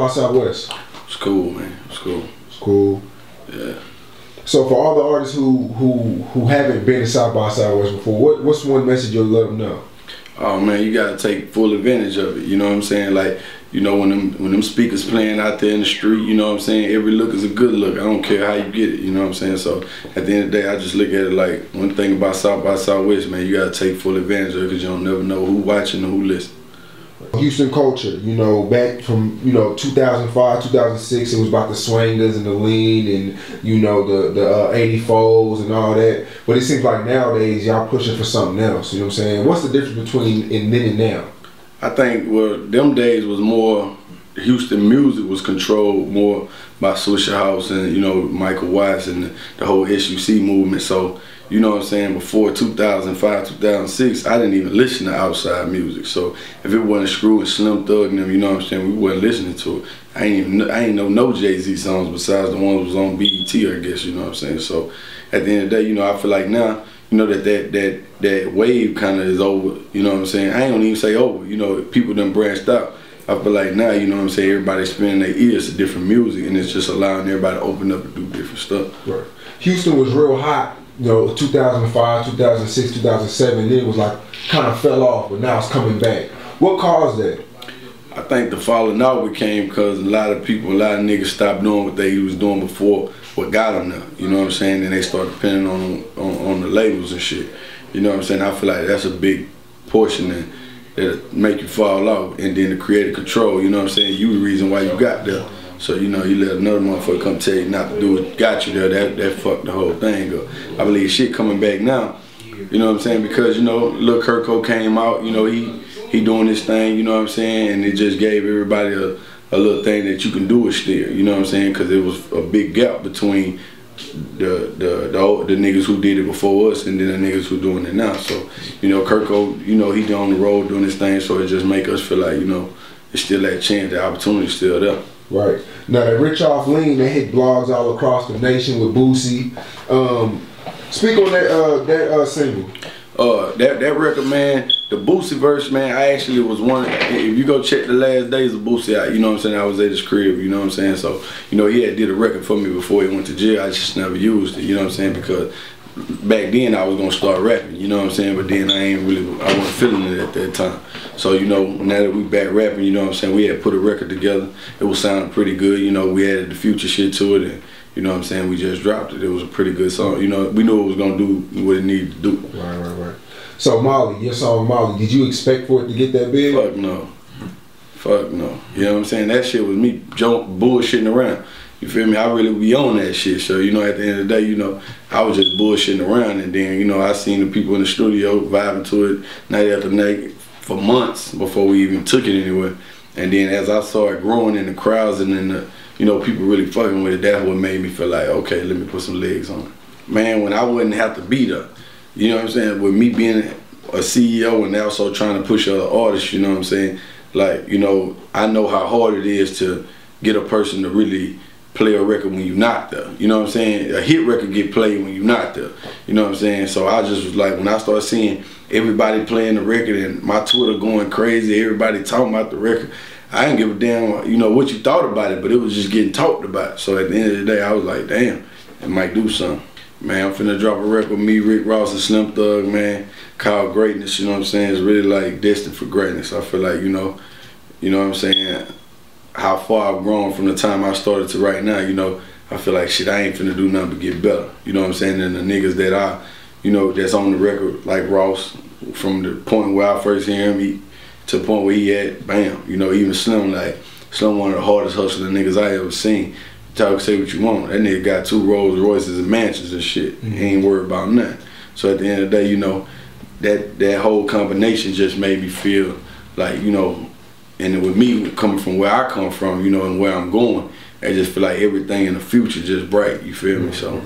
By Southwest? It's cool, man. It's cool. It's cool. Yeah. So for all the artists who haven't been to South by Southwest before, what's one message you'll let them know? Oh man, you gotta take full advantage of it. You know what I'm saying? Like, you know, when them speakers playing out there in the street, you know what I'm saying? Every look is a good look. I don't care how you get it. You know what I'm saying? So at the end of the day, I just look at it like one thing about South by Southwest, man. You gotta take full advantage of it because you don't never know who watching or who listening. Houston culture, you know, back from, you know, 2005, 2006, it was about the swangers and the lean and, you know, the 84s and all that. But it seems like nowadays y'all pushing for something else, you know what I'm saying? What's the difference between then and now? I think, well, them days was more, Houston music was controlled more by Swisher House and, you know, Michael Watts and the whole SUC movement. So, you know what I'm saying, before 2005, 2006, I didn't even listen to outside music. So if it wasn't Screw and Slim Thug and them, you know what I'm saying, we wasn't listening to it. I ain't know no Jay-Z songs besides the ones that was on BET, I guess, you know what I'm saying. So at the end of the day, you know, I feel like now, you know, that wave kind of is over, you know what I'm saying. I ain't gonna even say over, you know, people done branched out. I feel like now, you know what I'm saying, everybody's spinning their ears to different music and it's just allowing everybody to open up and do different stuff. Right. Houston was real hot, you know, 2005, 2006, 2007, then it was like kind of fell off, but now it's coming back. What caused that? I think the falling out became because a lot of niggas stopped doing what they was doing before, what got them there, you know what I'm saying, and they started depending on the labels and shit, you know what I'm saying. I feel like that's a big portion that make you fall off, and then the creative control, you know what I'm saying, you the reason why you got there. So, you know, you let another motherfucker come tell you not to do what got you there, that fucked the whole thing up. I believe shit coming back now, you know what I'm saying, because, you know, Lil Kirko came out, you know, he doing this thing, you know what I'm saying, and it just gave everybody a little thing that you can do it still, you know what I'm saying, because there was a big gap between the niggas who did it before us and then the niggas who doing it now. So, you know, Kirko, you know, he on the road doing this thing, so it just make us feel like, you know, it's still that chance, the opportunity's still there. Right. Now that Rich Off Lean, they hit blogs all across the nation with Boosie. Speak on that single. That record, man, the Boosie verse, man, I actually was one, if you go check the last days of Boosie out, you know what I'm saying, I was at his crib, you know what I'm saying, so, you know, he had did a record for me before he went to jail. I just never used it, you know what I'm saying, because back then I was gonna start rapping, you know what I'm saying, but then I wasn't feeling it at that time. So, you know, now that we back rapping, you know what I'm saying, we had put a record together, it was sounding pretty good, you know, we added the Future shit to it, and you know what I'm saying, we just dropped it. It was a pretty good song, you know, we knew it was gonna do what it needed to do. Right. So Molly, your song Molly, did you expect for it to get that big? Fuck no. Fuck no. You know what I'm saying, that shit was me bullshitting around. You feel me? I really be on that shit. So, you know, at the end of the day, you know, I was just bullshitting around, and then, you know, I seen the people in the studio vibing to it night after night for months before we even took it anywhere. And then as I started growing in the crowds and in the, you know, people really fucking with it, that's what made me feel like, okay, let me put some legs on it. Man, when I wouldn't have to be there, you know what I'm saying, with me being a CEO and also trying to push other artists, you know what I'm saying, like, you know, I know how hard it is to get a person to really play a record when you're not there. You know what I'm saying? A hit record get played when you're not there. You know what I'm saying? So I just was like, when I started seeing everybody playing the record and my Twitter going crazy, everybody talking about the record, I didn't give a damn, you know, what you thought about it, but it was just getting talked about. So at the end of the day, I was like, damn, it might do something. Man, I'm finna drop a record with me, Rick Ross, and Slim Thug, man, called Greatness, you know what I'm saying? It's really like destined for greatness. I feel like, you know what I'm saying, how far I've grown from the time I started to right now, you know, I feel like shit, I ain't finna do nothing but get better. You know what I'm saying? And the niggas that you know, that's on the record, like Ross, from the point where I first hear him to the point where he at, bam. You know, even Slim, like, Slim one of the hardest hustling niggas I ever seen. Talk, say what you want. That nigga got 2 Rolls Royces and mansions and shit. He ain't worried about nothing. So at the end of the day, you know, that whole combination just made me feel like, you know, and with me coming from where I come from, you know, and where I'm going, I just feel like everything in the future just bright, you feel me? So